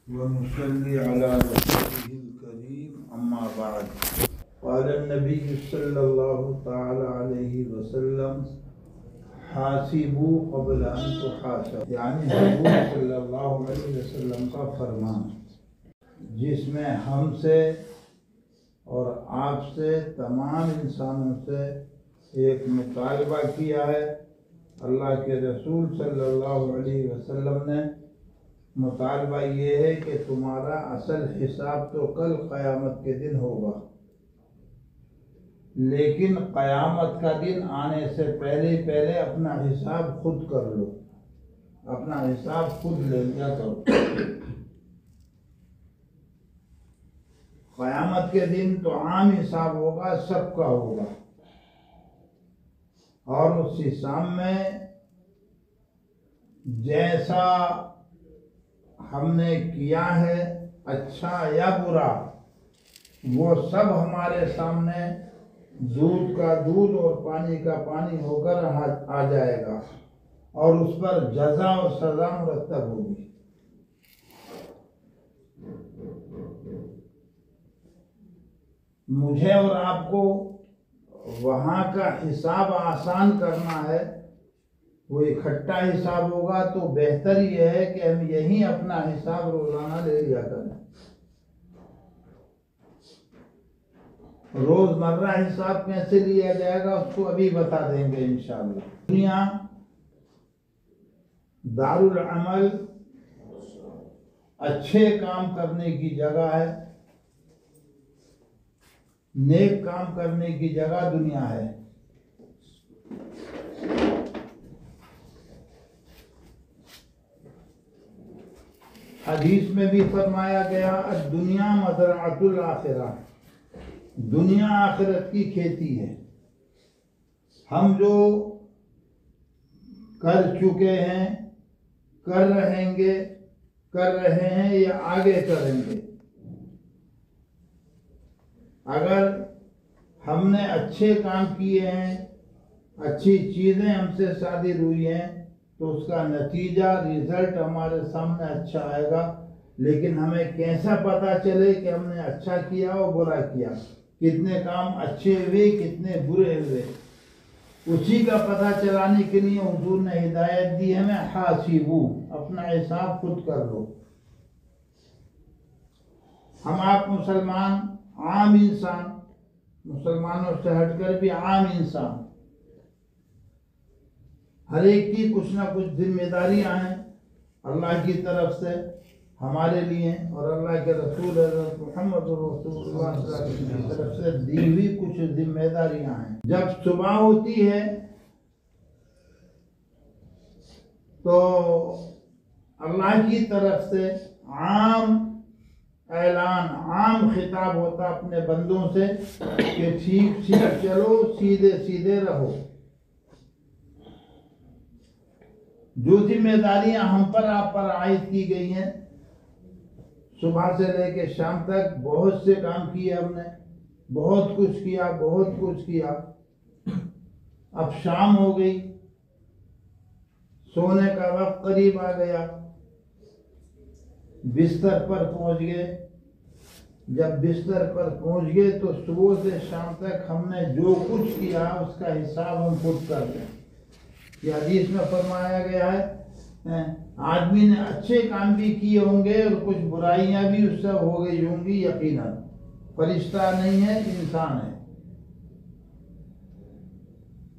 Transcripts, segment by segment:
व मुसल्ली अला रसूलिहिल करीम अम्मा बाद क़ाल नबी सल्लल्लाहु तआला अलैहि वसल्लम हासिबू क़ब्ल अन तुहासब, यानी हुज़ूर सल्लल्लाहु अलैहि वसल्लम का फरमान, जिसमें हमसे और आपसे तमाम इंसानों से एक मुतालबा किया है। अल्लाह के रसूल सल्लल्लाहु अलैहि वसल्लम ने मुतालबा ये है कि तुम्हारा असल हिसाब तो कल क़यामत के दिन होगा, लेकिन क़यामत का दिन आने से पहले पहले अपना हिसाब खुद कर लो, अपना हिसाब खुद ले लिया करो। क़यामत के दिन तो आम हिसाब होगा, सबका होगा, और उस हिसाब में जैसा हमने किया है, अच्छा या बुरा, वो सब हमारे सामने दूध का दूध और पानी का पानी होकर आ जाएगा, और उस पर जज़ा और सज़ा मुरत्तब होगी। मुझे और आपको वहाँ का हिसाब आसान करना है, वो इकट्ठा हिसाब होगा तो बेहतर ये है कि हम यहीं अपना हिसाब रोजाना ले लिया करें। रोजमर्रा हिसाब कैसे लिया जाएगा उसको अभी बता देंगे इंशाअल्लाह। दुनिया दारुल अमल, अच्छे काम करने की जगह है, नेक काम करने की जगह दुनिया है। हदीस में भी फरमाया गया, दुनिया मज़रअतुल आखिरा, दुनिया आखिरत की खेती है। हम जो कर चुके हैं, कर रहे हैं या आगे करेंगे, अगर हमने अच्छे काम किए हैं, अच्छी चीज़ें हमसे सादिर हुई हैं, तो उसका नतीजा रिजल्ट हमारे सामने अच्छा आएगा। लेकिन हमें कैसा पता चले कि हमने अच्छा किया और बुरा किया, कितने काम अच्छे हुए, कितने बुरे हुए, उसी का पता चलाने के लिए हुजूर ने हिदायत दी है, मैं हासिबू, अपना हिसाब खुद कर लो। हम आप मुसलमान, आम इंसान, मुसलमानों से हटकर भी आम इंसान, हर एक की कुछ ना कुछ जिम्मेदारियां हैं अल्लाह की तरफ से हमारे लिए, और अल्लाह के रसूल मोहम्मद रसूलुल्लाह की तरफ से दी हुई कुछ जिम्मेदारियां हैं। जब सुबह होती है तो अल्लाह की तरफ से आम ऐलान, आम खिताब होता अपने बंदों से कि ठीक ठीक चलो, सीधे सीधे रहो। जो जिम्मेदारियां हम पर आप पर आयद की गई हैं, सुबह से लेकर शाम तक बहुत से काम किए हमने, बहुत कुछ किया। अब शाम हो गई, सोने का वक्त करीब आ गया, बिस्तर पर पहुंच गए। जब बिस्तर पर पहुंच गए तो सुबह से शाम तक हमने जो कुछ किया उसका हिसाब हम खुद कर लें। ये हदीस में फरमाया गया है, आदमी ने अच्छे काम भी किए होंगे और कुछ बुराइयां भी उससे हो गई होंगी, यकीनन फरिश्ता नहीं है, इंसान है।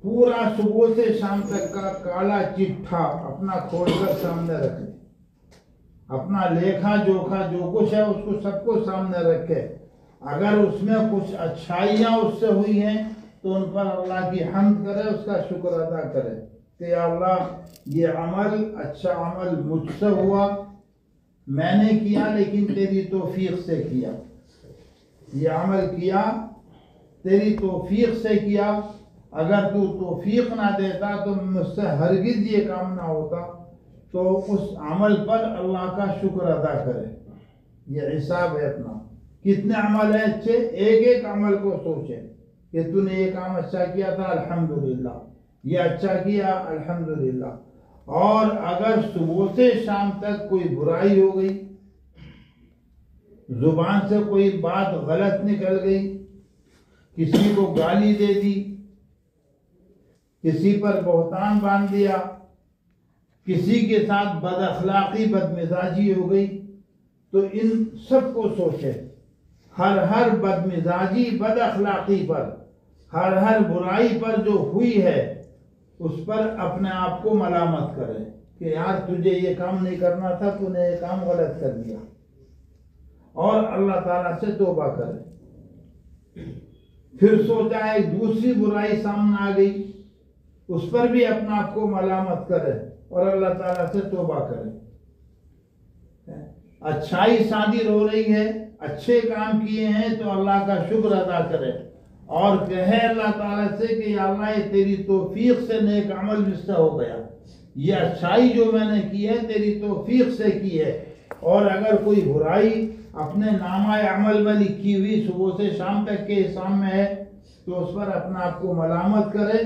पूरा सुबह से शाम तक का काला चिट्ठा अपना खोलकर सामने रखे, अपना लेखा जोखा जो कुछ है उसको सबको सामने रखे। अगर उसमें कुछ अच्छाइयाँ उससे हुई हैं तो उन पर अल्लाह की हम्द करे, उसका शुक्र अदा करे कि अल्लाह ये अमल, अच्छा अमल मुझसे हुआ, मैंने किया लेकिन तेरी तौफीक से किया, ये अमल किया तेरी तौफीक से किया। अगर तू तौफीक ना देता तो मुझसे हरगिज ये काम ना होता। तो उस अमल पर अल्लाह का शुक्र अदा करे। ये हिसाब है अपना, कितने अमल है अच्छे, एक एक अमल को सोचे कि तूने ये काम अच्छा किया था, अल्हम्दुलिल्लाह, ये अच्छा किया, अल्हम्दुलिल्लाह। और अगर सुबह से शाम तक कोई बुराई हो गई, जुबान से कोई बात गलत निकल गई, किसी को गाली दे दी, किसी पर बहतान बांध दिया, किसी के साथ बदअखलाकी बदमिजाजी हो गई, तो इन सब को सोचे। हर बदमिजाजी बदअखलाकी पर, हर बुराई पर जो हुई है उस पर अपने आप को मलामत करे कि यार तुझे ये काम नहीं करना था, तूने ये काम गलत कर दिया, और अल्लाह ताला से तौबा करे। फिर सोचा एक दूसरी बुराई सामने आ गई, उस पर भी अपने आप को मलामत करे और अल्लाह ताला से तौबा करे। अच्छाई शादी हो रही है, अच्छे काम किए हैं तो अल्लाह का शुक्र अदा करे और कहे अल्लाह ताला से कि या अल्लाह ये तेरी तौफीक से नेक अमल मुझसे हो गया, ये अच्छाई जो मैंने की है तेरी तौफीक से की है। और अगर कोई बुराई अपने नामा अमल में लिखी हुई सुबह से शाम तक के हिसाब में है तो उस पर अपने आप को मलामत करे,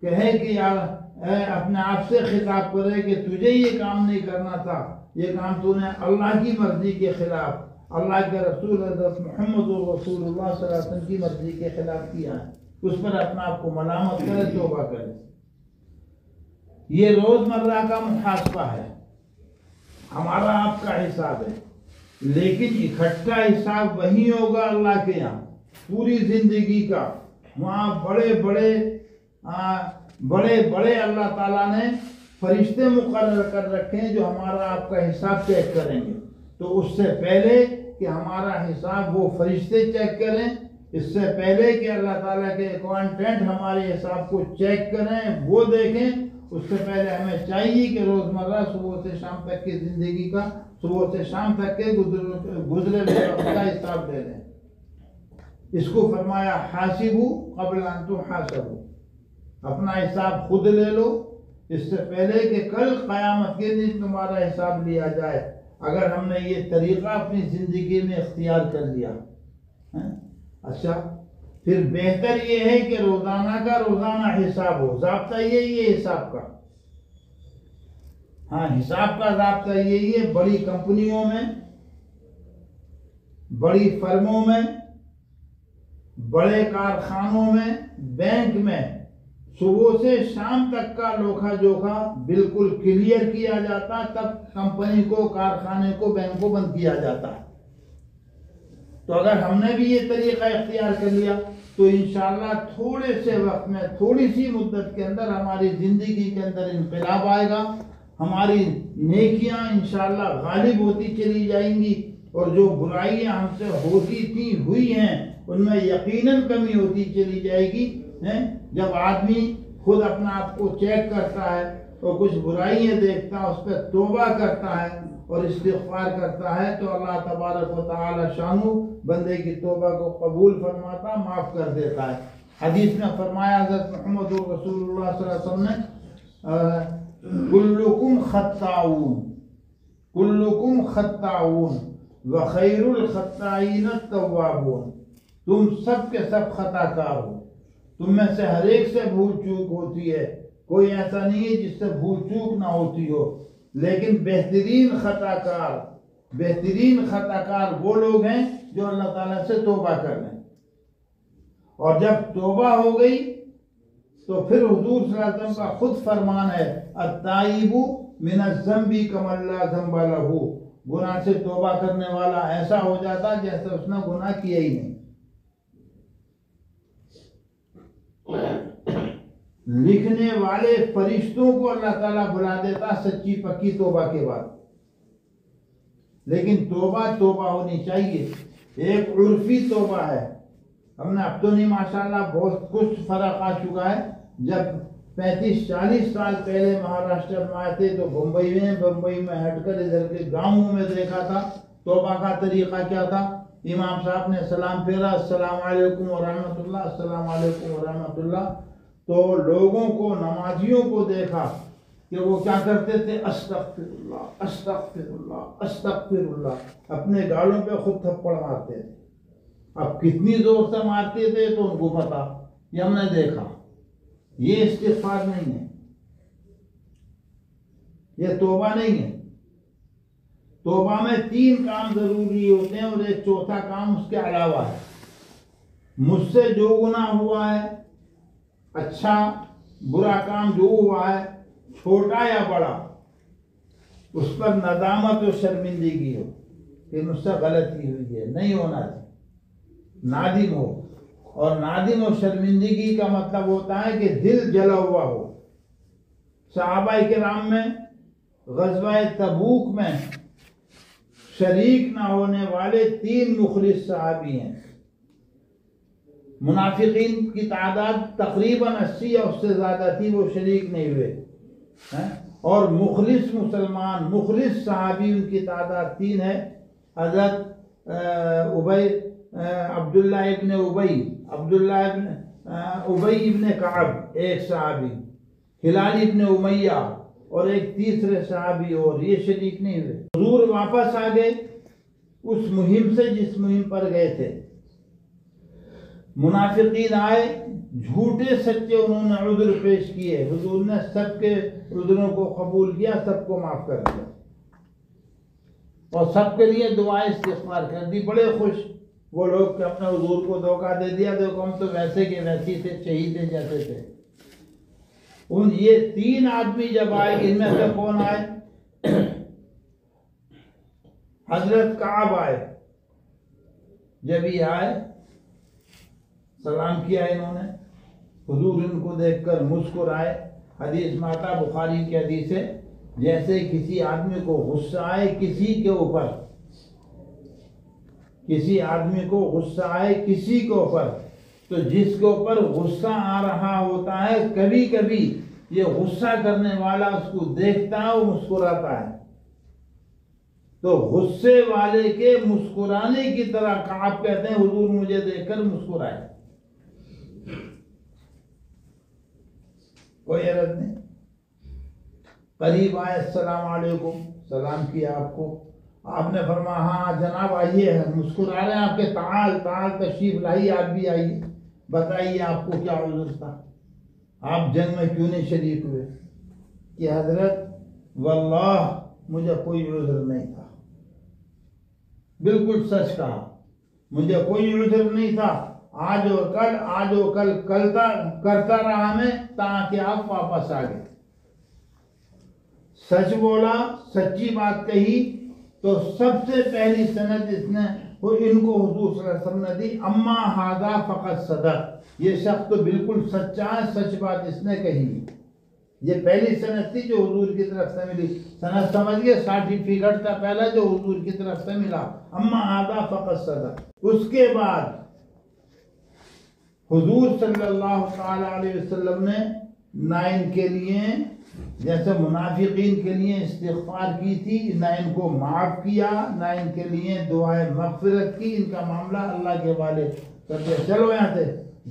कहे कि यार अपने आप से खिताब करे कि तुझे ये काम नहीं करना था, ये काम तूने अल्लाह की मर्जी के खिलाफ, अल्लाह के रसूल मोहम्मद रसूलुल्लाह सल्लल्लाहु अलैहि वसल्लम की मर्जी के खिलाफ किया है। उस पर अपने आप को मलामत करे, तौबा करे। ये रोजमर्रा का मुहासबा है, हमारा आपका हिसाब है, लेकिन इकट्ठा हिसाब वही होगा अल्लाह के यहाँ पूरी जिंदगी का। वहाँ बड़े बड़े अल्लाह ताला ने फरिश्ते मुकर्रर कर रखे हैं जो हमारा आपका हिसाब चेक करेंगे। तो उससे पहले कि हमारा हिसाब वो फरिश्ते चेक करें, इससे पहले कि अल्लाह ताला के अकाउंटेंट हमारे हिसाब को चेक करें, वो देखें, उससे पहले हमें चाहिए कि रोजमर्रा सुबह से शाम तक की जिंदगी का, सुबह से शाम तक के गुजरे वक्त का हिसाब दे दें। इसको फरमाया हासिबू क़ब्ल अन तुहासबू, अपना हिसाब खुद ले लो इससे पहले कि कल क़यामत के दिन तुम्हारा हिसाब लिया जाए। अगर हमने ये तरीक़ा अपनी ज़िंदगी में इख्तियार कर लिया है? अच्छा, फिर बेहतर ये है कि रोज़ाना का रोज़ाना हिसाब हो, ज़ाब्ता यही है हिसाब का। हाँ, हिसाब का ज़ाब्ता यही है। बड़ी कंपनियों में, बड़ी फर्मों में, बड़े कारखानों में, बैंक में सुबह से शाम तक का लोखा जोखा बिल्कुल क्लियर किया जाता, तब कंपनी को, कारखाने को, बैंक को बंद किया जाता है। तो अगर हमने भी ये तरीका इख्तियार कर लिया तो इंशाअल्लाह थोड़े से वक्त में, थोड़ी सी मुद्दत के अंदर हमारी ज़िंदगी के अंदर इनकलाब आएगा, हमारी नेकियां इंशाअल्लाह गालिब होती चली जाएंगी और जो बुराइयां हमसे होती थी, हुई हैं, उनमें यकीनन कमी होती चली जाएगी। हैं, जब आदमी खुद अपना आप को चेक करता है और कुछ बुराइयां देखता है, उस पर तौबा करता है और इस्तिग़फ़ार करता है तो अल्लाह तबारक व तआला शानु बंदे की तौबा को कबूल फरमाता, माफ़ कर देता है। हदीस में फरमाया हज़रत मोहम्मद रसूलुल्लाह सल्लल्लाहु अलैहि वसल्लम ने, कुल्लुकुम खत्ताऊन, कुल्लुकुम खत्ताऊन व खैरुल खत्ताईन तव्वाबून, तुम सब के सब खताकार हो, तुम में से हर एक से भूल चूक होती है, कोई ऐसा नहीं है जिससे भूल चूक ना होती हो, लेकिन बेहतरीन खताकार वो लोग हैं जो अल्लाह ताला से तौबा कर लें। और जब तौबा हो गई तो फिर हुजूर सल्लल्लाहु अलैहि वसल्लम का खुद फरमान है, अत्ताइबु मिनज़्ज़म्बि कमल्ला ज़म्बा लहू, गुनाह से तौबा करने वाला ऐसा हो जाता जैसे उसने गुनाह किया ही नहीं। लिखने वाले फरिश्तों को अल्लाह ताला बुला देता सच्ची पक्की तौबा के बाद। लेकिन तौबा होनी चाहिए। एक उर्फी तौबा है, हमने अब तो नहीं माशाल्लाह बहुत कुछ फर्क आ चुका है। जब 35-40 साल पहले महाराष्ट्र में आए थे तो बम्बई में हटकर इधर के गांवों में देखा था तौबा का तरीका क्या था। इमाम साहब ने सलाम फेरा, अस्सलाम वालेकुम व रहमतुल्लाह, अस्सलाम वालेकुम व रहमतुल्लाह, तो लोगों को, नमाजियों को देखा कि वो क्या करते थे, अस्तगफिरुल्लाह अस्तगफिरुल्लाह अस्तगफिरुल्लाह, अपने गालों पे खुद थप्पड़ मारते थे। अब कितनी जोर से मारते थे तो उनको पता, ये हमने देखा। ये इस्तिग़फ़ार नहीं है, ये तौबा नहीं है। तौबा में 3 काम जरूरी होते हैं और एक चौथा काम उसके अलावा है। मुझसे जो गुनाह हुआ है, अच्छा बुरा काम जो हुआ है, छोटा या बड़ा, उस पर नदामत और शर्मिंदगी हो कि मुझसे गलती हुई है, नहीं होना चाहिए, नादिम हो। और नादिम और शर्मिंदगी का मतलब होता है कि दिल जला हुआ हो। सहाबाए किराम में ग़ज़वा तबूक में शरीक ना होने वाले 3 मुखलिस सहाबी हैं। मुनाफिकीन की तादाद तकरीबन 80 या उससे ज़्यादा थी, वो शरीक नहीं हुए हैं। और मुखलिस मुसलमान, मुखलिस सहाबी, उनकी तादाद 3 है। हज़रत अब्दुल्ला इब्न उबई इब्न कअब एक सहाबी, हिलाल इब्न उमैया और एक तीसरे सहाबी, और ये शरीक नहीं हुए। हुजूर वापस आ गए उस मुहिम से जिस मुहिम पर गए थे। मुनाफिकीन आए, झूठे सच्चे उन्होंने उज़्र पेश किए। हुजूर ने सबके उज़्रों को कबूल किया, सबको माफ कर दिया और सबके लिए दुआएं इस्तिग़फ़ार कर दी। बड़े खुश वो लोग कि अपने हुजूर को धोखा दे दिया, देखो हम तो वैसे के वैसे थे, शहीद जैसे थे। उन ये 3 आदमी जब आए, इनमें से कौन आए? हजरत काब आए। जब ये आए, सलाम किया इन्होंने, हुजूर इनको देखकर मुस्कुराए। हदीस माता बुखारी की हदीस है, जैसे किसी आदमी को गुस्सा आए किसी के ऊपर, किसी आदमी को गुस्सा आए किसी के ऊपर, तो जिसके ऊपर गुस्सा आ रहा होता है, कभी कभी ये गुस्सा करने वाला उसको देखता है और मुस्कुराता है। तो गुस्से वाले के मुस्कुराने की तरह काब कहते हैं हुजूर मुझे देखकर मुस्कुराए। कोई हरज नहीं। करीब आए, अस्सलाम वालेकुम, सलाम किया आपको। आपने फरमाया हाँ जनाब आइए, मुस्कुरा रहे हैं आपके, ताल ताल तशरीफ लाइए, आप भी आइए, बताइए आपको क्या उज़्र था, आप जंग में क्यों नहीं शरीक हुए? कि हजरत वल्लाह मुझे कोई उज़्र नहीं था। बिल्कुल सच कहा, मुझे कोई उज़्र नहीं था। आज और कल करता रहा मैं ताकि आप वापस आ गए। सच बोला, सच्ची बात कही, तो सबसे पहली सनद इसने वो इनको हुजूर सल्लल्लाहु अलैहि वसल्लम ने दी, अम्मा हादा फ़क़त सदक़, ये शख्स तो बिल्कुल सच्चा है, सच बात इसने कही। ये पहली सनद थी जो हुजूर की तरफ से मिली। सनद समझ गए, सर्टिफिकेट था पहला जो हुजूर की तरफ से मिला, अम्मा हादा फ़क़त सदक़। उसके बाद हुजूर सल्लल्लाहु अलैहि वसल्लम ने 9 के लिए, जैसे मुनाफिकीन के लिए इस्तिग़फ़ार की थी, 9 को माफ़ किया, 9 के लिए दुआए मग़फ़िरत की, इनका मामला अल्लाह के हवाले कर दिया। चलो यहाँ से,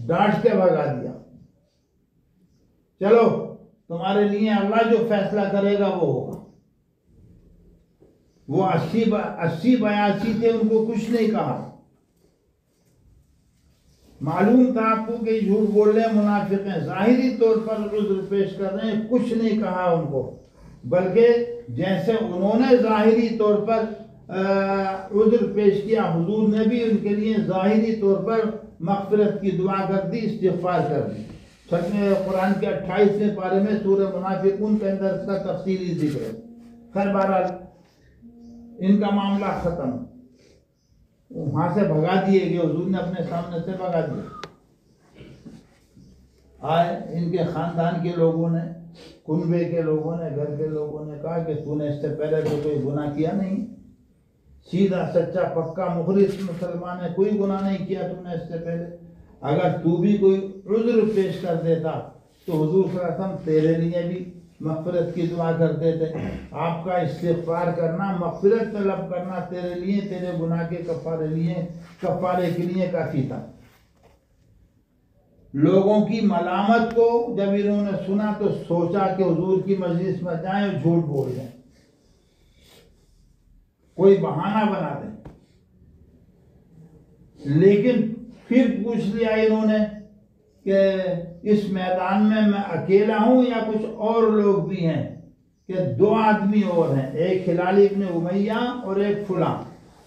डांट के भगा दिया। चलो तुम्हारे लिए अल्लाह जो फैसला करेगा वो होगा। वो 80-82 थे, उनको कुछ नहीं कहा। मालूम था आपको कि झूठ बोल रहे हैं, मुनाफिक हैं, जाहिरी तौर पर उज़्र पेश कर रहे हैं, कुछ नहीं कहा उनको। बल्कि जैसे उन्होंने जाहिरी तौर पर उज़्र पेश किया, हुजूर ने भी उनके लिए जाहिरी तौर पर मग़फ़िरत की दुआ कर दी, इस्तिग़फ़ार कर दी। कुरान के 28वें पारे में सूरह मुनाफिकून के अंदर इसका तफ़सीली ज़िक्र है। खैर बहरहाल इनका मामला ख़त्म, वहां से भगा दिए गए, हुजूर ने अपने सामने से भगा दिया। आए इनके खानदान के लोगों ने, कुनबे के लोगों ने, घर के लोगों ने कहा कि तूने इससे पहले तो कोई गुनाह किया नहीं, सीधा सच्चा पक्का मुखलिस मुसलमान है, कोई गुनाह नहीं किया तूने इससे पहले। अगर तू भी कोई उज़्र पेश कर देता तो हुजूर सल्लल्लाहु अलैहि वसल्लम तेरे लिए भी मग़फ़िरत की दुआ करते थे। आपका इस्तिग़फ़ार करना, मग़फ़िरत तलब करना तेरे लिए, तेरे गुनाह के कफ़ारे के लिए काफ़ी था। लोगों की मलामत को जब इन्होंने सुना तो सोचा कि हुजूर की मजलिस में जाएं और झूठ बोल दें, कोई बहाना बना दें। लेकिन फिर पूछ लिया इन्होंने कि इस मैदान में मैं अकेला हूं या कुछ और लोग भी हैं? कि दो आदमी और हैं, एक हिलाल इब्न उमैया और एक फुला,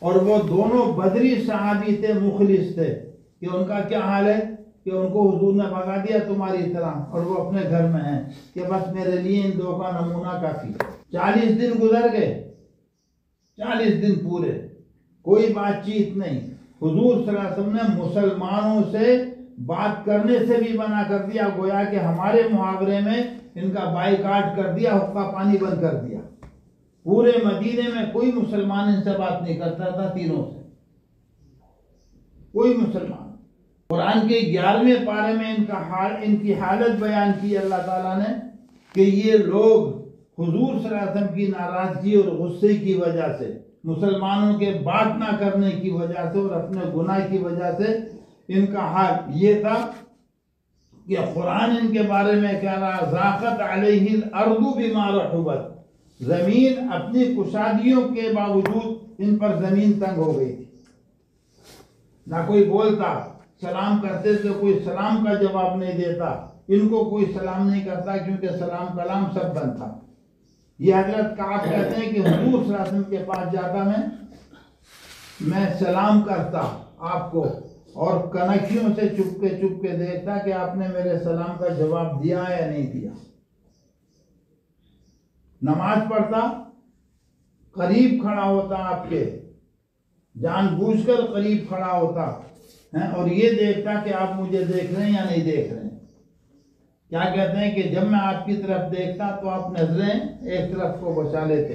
और वो दोनों बदरी सहाबी थे, मुखलिस थे, कि उनका क्या हाल है कि उनको हुजूर ने भगा दिया तुम्हारी तरह, और वो अपने घर में हैं कि बस मेरे लिए इन दो का नमूना काफी। 40 दिन गुजर गए, 40 दिन पूरे, कोई बातचीत नहीं। हुजूर सल्लल्लाहु अलैहि वसल्लम ने मुसलमानों से बात करने से भी मना कर दिया, गोया कि हमारे मुहावरे में इनका बाइकाट कर दिया, हुक्का पानी बंद कर दिया। पूरे मदीने में कोई मुसलमान इनसे बात नहीं करता था, तीनों से कोई मुसलमान। कुरान के 11वें पारे में इनकी हालत बयान की अल्लाह ताला ने कि ये लोग हुजूर सल्लल्लाहु अलैहि वसल्लम की नाराजगी और गुस्से की वजह से, मुसलमानों के बात ना करने की वजह से और अपने गुनाह की वजह से इनका हाल ये था कि कुरान इनके बारे में कह रहा, ज़ाक़त अलैहिल अर्दु बिमा रहुबत, जमीन अपनी कुशादियों के बावजूद इन पर जमीन तंग हो गई थी। ना कोई बोलता, सलाम करते तो कोई सलाम का जवाब नहीं देता, इनको कोई सलाम नहीं करता क्योंकि सलाम कलाम सब बंद था। ये हजरत काब कहते हैं कि हुजूर सल्लल्लाहु अलैहि वसल्लम के पास जाता मैं सलाम करता आपको, और कनखियों से चुपके देखता कि आपने मेरे सलाम का जवाब दिया या नहीं दिया। नमाज पढ़ता, करीब खड़ा होता आपके, जानबूझकर करीब खड़ा होता है, और ये देखता कि आप मुझे देख रहे हैं या नहीं देख रहे हैं। क्या कहते हैं कि जब मैं आपकी तरफ देखता तो आप नजरें एक तरफ को बचा लेते,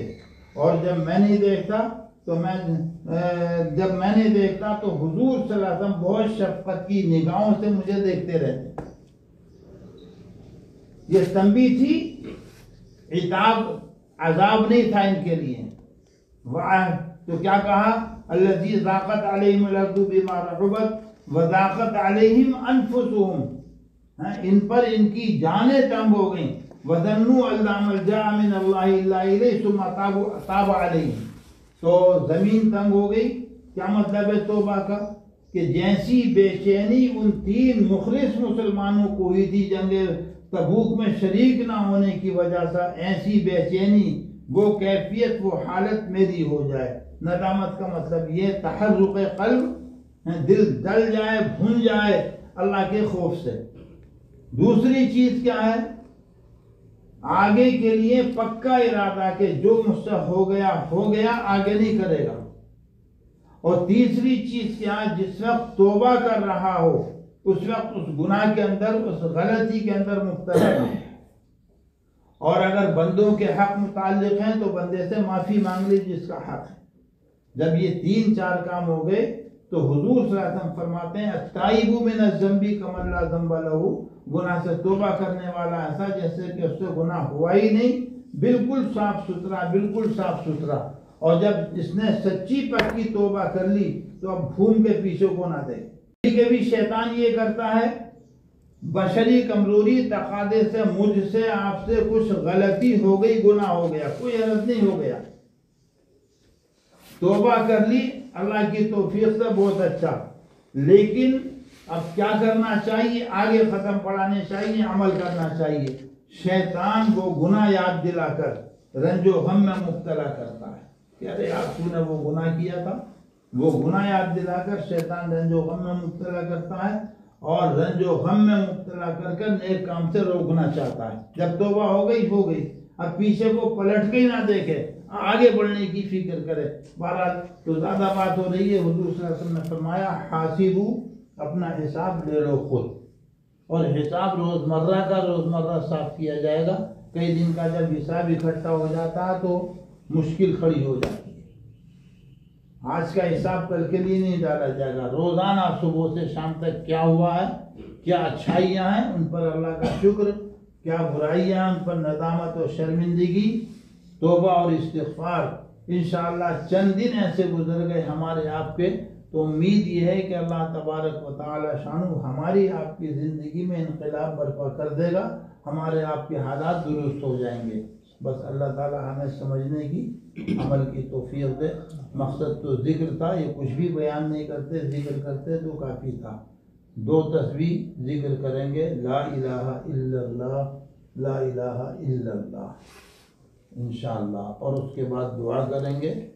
और जब मैं नहीं देखता तो जब मैं नहीं देखता तो हुजूर सल्लल्लाहु अलैहि वसल्लम बहुत शफकत की निगाहों से मुझे देखते रहते। ये तंबी थी, इताब अजाब नहीं था इनके लिए। वाह, तो क्या कहा, अल्लज़ी ज़ाक़त अलैहिमुल अर्दु बिमा रहुबत व ज़ाक़त अलैहिम अनफुसुहुम, इन पर इनकी जानें तंग हो गई। वज़न्नु अल्ला मल्जा मिन अल्लाहि इल्ला इलैहि सुम्मा ताब अलैहिम, तो ज़मीन तंग हो गई। क्या मतलब है तौबा का, कि जैसी बेचैनी उन 3 मुखलिस मुसलमानों को हुई थी जंगे तबूक में शरीक ना होने की वजह से, ऐसी बेचैनी, वो कैफियत, वो हालत मेरी हो जाए। नदामत का मतलब ये तहर्रुक़ क़ल्ब, दिल जल जाए, भुन जाए अल्लाह के खौफ से। दूसरी चीज क्या है, आगे के लिए पक्का इरादा के जो मुझसे हो गया आगे नहीं करेगा। और तीसरी चीज क्या है, जिस वक्त तौबा कर रहा हो उस वक्त उस गुनाह के अंदर, उस गलती के अंदर मुब्तला है। और अगर बंदों के हक मुताल्लिक हैं तो बंदे से माफी मांग ली जिसका हक है। जब ये 3-4 काम हो गए तो हुजूर सल्लल्लाहु अलैहि वसल्लम फरमाते हैं, अत्ताइबु मिनज़ ज़ंबी कमन ला ज़ंबा लहू, गुनाह से तौबा करने वाला ऐसा जैसे कि उससे गुनाह हुआ ही नहीं, बिल्कुल साफ सुथरा, बिल्कुल साफ सुथरा। और जब इसने सच्ची पक्की तौबा कर ली तो अब घूम के पीछे को ना दे। कभी शैतान ये करता है, बशरी कमजोरी तकादे से मुझसे आपसे कुछ गलती हो गई, गुनाह हो गया, कोई हरज नहीं हो गया, तौबा कर ली अल्लाह की तौफीक से, बहुत अच्छा, लेकिन अब क्या करना चाहिए, आगे खत्म पढ़ाने चाहिए, अमल करना चाहिए। शैतान वो गुनाह याद दिलाकर रंजो गम में मुब्तला करता है कि अरे यार तूने वो गुनाह किया था, वो गुनाह याद दिलाकर शैतान रंजो गम में मुब्तला करता है, और रंजो गम में मुब्तला कर नेक काम से रोकना चाहता है। जब तौबा हो गई, अब पीछे को पलट के ही ना देखे, आगे बढ़ने की फिक्र करे। बहरहाल तो ज़्यादा बात हो रही है। हुजूर सल्लल्लाहु अलैहि वसल्लम ने फरमाया, हासिबू, अपना हिसाब ले लो खुद, और हिसाब रोज़मर्रा साफ किया जाएगा। कई दिन का जब हिसाब इकट्ठा हो जाता है तो मुश्किल खड़ी हो जाती है। आज का हिसाब कल के लिए नहीं डाला जाएगा। रोज़ाना सुबह से शाम तक क्या हुआ है, क्या अच्छाइयाँ हैं उन पर अल्लाह का शुक्र, क्या बुराइयाँ उन पर नदामत और शर्मिंदगी, तौबा और इस्तिग़फ़ार। इंशाअल्लाह चंद दिन ऐसे गुजर गए हमारे आपके, तो उम्मीद ये है कि अल्लाह तबारक व तआला शानु हमारी आपकी ज़िंदगी में इनक़िलाब बर्पा कर देगा, हमारे आपके हालात दुरुस्त हो जाएंगे। बस अल्लाह ताला हमें समझने की, अमल की तौफ़ीक़ दे। मकसद तो ज़िक्र था, ये कुछ भी बयान नहीं करते, ज़िक्र करते तो काफ़ी था। 2 तस्बीह ज़िक्र करेंगे, ला इलाहा इल्लल्लाह, ला इलाहा इल्लल्लाह। इंशाअल्लाह, और उसके बाद दुआ करेंगे।